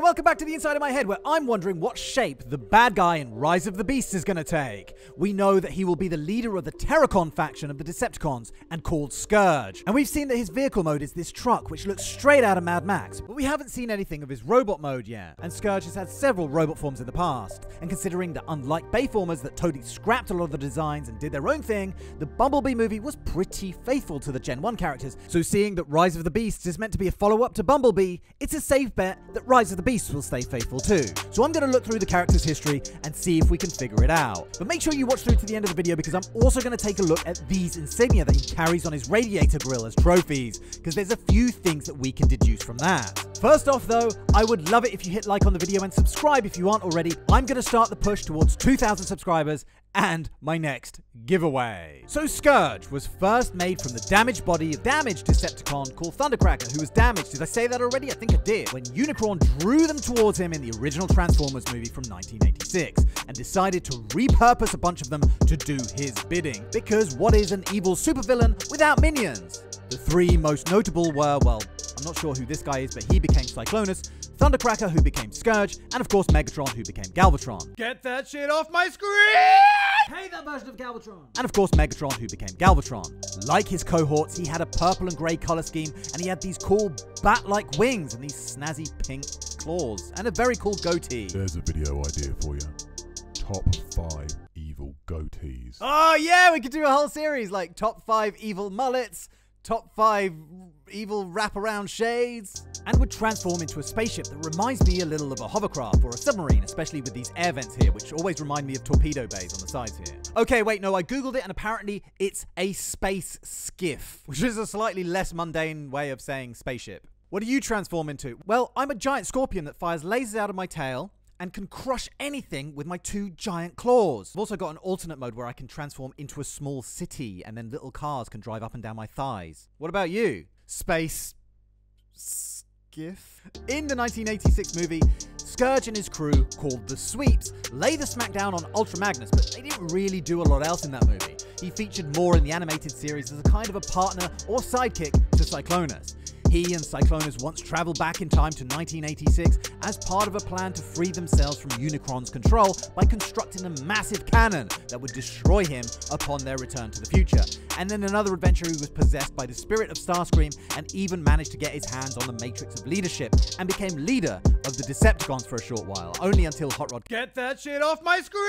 welcome back to the Inside of My Head, where I'm wondering what shape the bad guy in Rise of the Beasts is going to take. We know that he will be the leader of the Terracon faction of the Decepticons and called Scourge. And we've seen that his vehicle mode is this truck, which looks straight out of Mad Max, but we haven't seen anything of his robot mode yet. And Scourge has had several robot forms in the past. And considering that unlike Bayformers that totally scrapped a lot of the designs and did their own thing, the Bumblebee movie was pretty faithful to the Gen 1 characters. So seeing that Rise of the Beasts is meant to be a follow-up to Bumblebee, it's a safe bet that Rise of the Beasts will stay faithful too. So I'm going to look through the character's history and see if we can figure it out. But make sure you watch through to the end of the video, because I'm also going to take a look at these insignia that he carries on his radiator grill as trophies, because there's a few things that we can deduce from that. First off though, I would love it if you hit like on the video and subscribe if you aren't already. I'm going to start the push towards 2,000 subscribers and my next giveaway. So Scourge was first made from the damaged body of damaged Decepticon called Thundercracker, who was damaged, did I say that already? I think I did, when Unicron drew them towards him in the original Transformers movie from 1986 and decided to repurpose a bunch of them to do his bidding. Because what is an evil supervillain without minions? The three most notable were, well, I'm not sure who this guy is, but he became Cyclonus, Thundercracker, who became Scourge, and of course Megatron, who became Galvatron. Get that shit off my screen! Hey, that version of Galvatron! And of course Megatron, who became Galvatron. Like his cohorts, he had a purple and grey colour scheme, and he had these cool bat-like wings and these snazzy pink claws, and a very cool goatee. There's a video idea for you. Top 5 evil goatees. Oh yeah, we could do a whole series, like top 5 evil mullets, top 5 evil wraparound shades, and would transform into a spaceship that reminds me a little of a hovercraft or a submarine, especially with these air vents here, which always remind me of torpedo bays on the sides here. Okay, wait, no, I googled it and apparently it's a space skiff, which is a slightly less mundane way of saying spaceship. What do you transform into? Well, I'm a giant scorpion that fires lasers out of my tail and can crush anything with my 2 giant claws. I've also got an alternate mode where I can transform into a small city and then little cars can drive up and down my thighs. What about you? Space skiff? In the 1986 movie, Scourge and his crew, called the Sweeps, lay the smackdown on Ultra Magnus, but they didn't really do a lot else in that movie. He featured more in the animated series as a kind of a partner or sidekick to Cyclonus. He and Cyclonus once traveled back in time to 1986 as part of a plan to free themselves from Unicron's control by constructing a massive cannon that would destroy him upon their return to the future. And then another adventure, he was possessed by the spirit of Starscream and even managed to get his hands on the Matrix of Leadership and became leader of the Decepticons for a short while, only until Hot Rod— get that shit off my screen!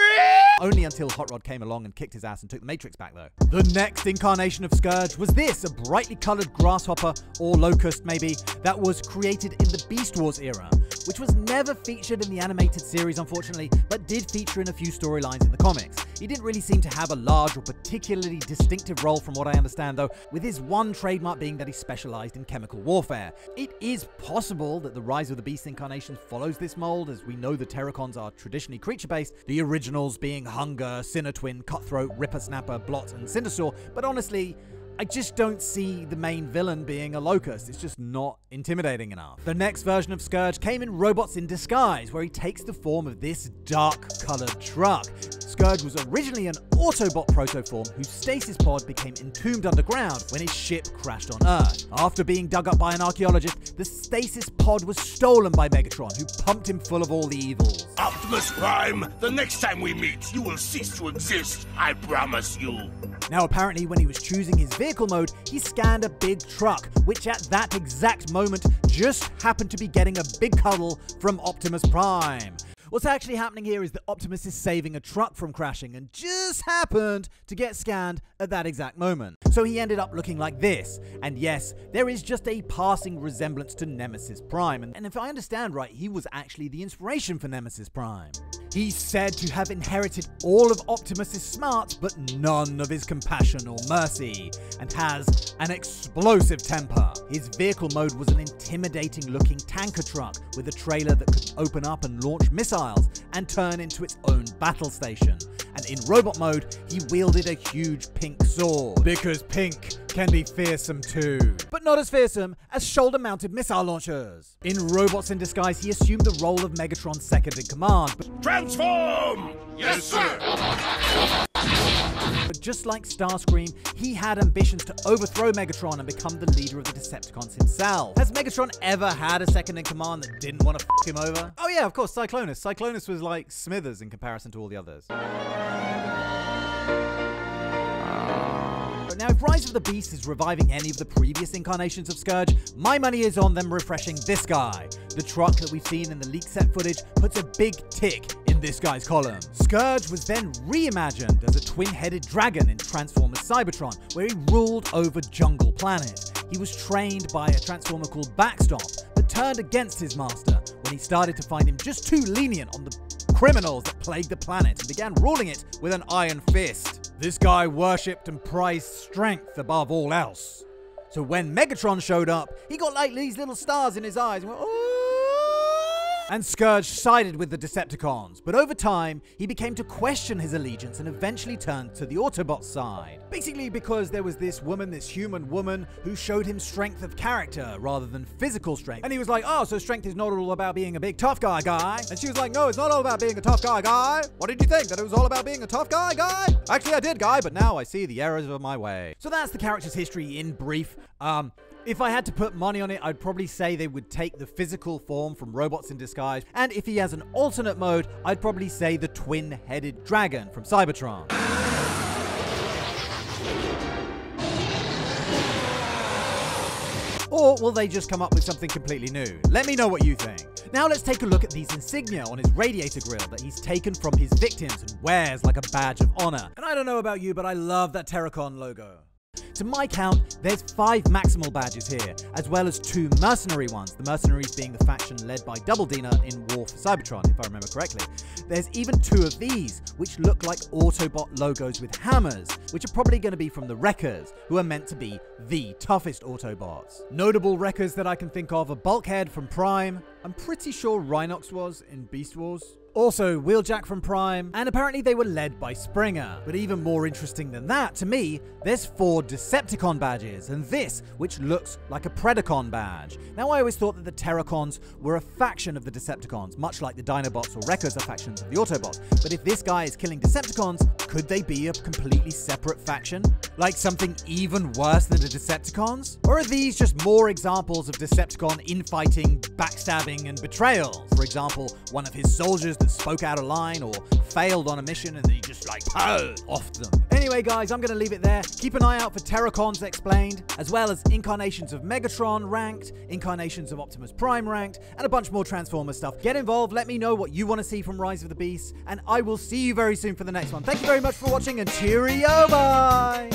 Only until Hot Rod came along and kicked his ass and took the Matrix back though. The next incarnation of Scourge was this, a brightly coloured grasshopper or locust maybe, that was created in the Beast Wars era, which was never featured in the animated series unfortunately, but did feature in a few storylines in the comics. He didn't really seem to have a large or particularly distinctive role from what I understand though, with his one trademark being that he specialized in chemical warfare. It is possible that the Rise of the Beast incarnation follows this mold, as we know the Terracons are traditionally creature-based, the originals being Hunger, Sinner-Twin, Cutthroat, Ripper-Snapper, Blot, and Cindersaw, but honestly, I just don't see the main villain being a Locust. It's just not intimidating enough. The next version of Scourge came in Robots in Disguise, where he takes the form of this dark-colored truck. Scourge was originally an Autobot protoform whose stasis pod became entombed underground when his ship crashed on Earth. After being dug up by an archaeologist, the stasis pod was stolen by Megatron, who pumped him full of all the evils. Optimus Prime, the next time we meet, you will cease to exist, I promise you. Now apparently when he was choosing his vehicle mode, he scanned a big truck, which at that exact moment just happened to be getting a big cuddle from Optimus Prime. What's actually happening here is that Optimus is saving a truck from crashing and just happened to get scanned at that exact moment. So he ended up looking like this. And yes, there is just a passing resemblance to Nemesis Prime. And if I understand right, he was actually the inspiration for Nemesis Prime. He's said to have inherited all of Optimus's smarts, but none of his compassion or mercy, and has an explosive temper. His vehicle mode was an intimidating looking tanker truck with a trailer that could open up and launch missiles and turn into its own battle station. And in robot mode, he wielded a huge pink sword, because pink can be fearsome too, but not as fearsome as shoulder-mounted missile launchers. In Robots in Disguise, he assumed the role of Megatron's second in command, but Transform! Yes, sir! because just like Starscream, he had ambitions to overthrow Megatron and become the leader of the Decepticons himself. Has Megatron ever had a second in command that didn't want to f him over? Oh yeah, of course, Cyclonus. Cyclonus was like Smithers in comparison to all the others. Now, if Rise of the Beast is reviving any of the previous incarnations of Scourge, my money is on them refreshing this guy. The truck that we've seen in the leaked set footage puts a big tick in this guy's column. Scourge was then reimagined as a twin-headed dragon in Transformers Cybertron, where he ruled over Jungle Planet. He was trained by a Transformer called Backstop, but turned against his master when he started to find him just too lenient on the criminals that plagued the planet and began ruling it with an iron fist. This guy worshipped and prized strength above all else. So when Megatron showed up, he got like these little stars in his eyes and went, "Ooh!" And Scourge sided with the Decepticons, but over time, he became to question his allegiance and eventually turned to the Autobots side. Basically because there was this woman, this human woman, who showed him strength of character rather than physical strength. And he was like, oh, so strength is not all about being a big tough guy? And she was like, no, it's not all about being a tough guy. What did you think? That it was all about being a tough guy? Actually, I did, guy, but now I see the errors of my way. So that's the character's history in brief. If I had to put money on it, I'd probably say they would take the physical form from Robots in Disguise, and if he has an alternate mode, I'd probably say the twin-headed dragon from Cybertron. Or will they just come up with something completely new? Let me know what you think. Now let's take a look at these insignia on his radiator grill that he's taken from his victims and wears like a badge of honor. And I don't know about you, but I love that Terracon logo. To my count, there's 5 maximal badges here, as well as 2 mercenary ones, the mercenaries being the faction led by Double Dina in War for Cybertron, if I remember correctly. There's even 2 of these, which look like Autobot logos with hammers, which are probably going to be from the Wreckers, who are meant to be the toughest Autobots. Notable Wreckers that I can think of are Bulkhead from Prime, I'm pretty sure Rhinox was in Beast Wars, also Wheeljack from Prime, and apparently they were led by Springer. But even more interesting than that, to me, there's 4 Decepticon badges, and this, which looks like a Predacon badge. Now, I always thought that the Terracons were a faction of the Decepticons, much like the Dinobots or Wreckers are factions of the Autobots. But if this guy is killing Decepticons, could they be a completely separate faction? Like something even worse than the Decepticons? Or are these just more examples of Decepticon infighting, backstabbing, and betrayal? For example, one of his soldiers that spoke out of line or failed on a mission and he just like offed them. Anyway guys, I'm going to leave it there. Keep an eye out for Terracons Explained, as well as incarnations of Megatron ranked, incarnations of Optimus Prime ranked, and a bunch more Transformers stuff. Get involved, let me know what you want to see from Rise of the Beast, and I will see you very soon for the next one. Thank you very much for watching, and cheerio, bye!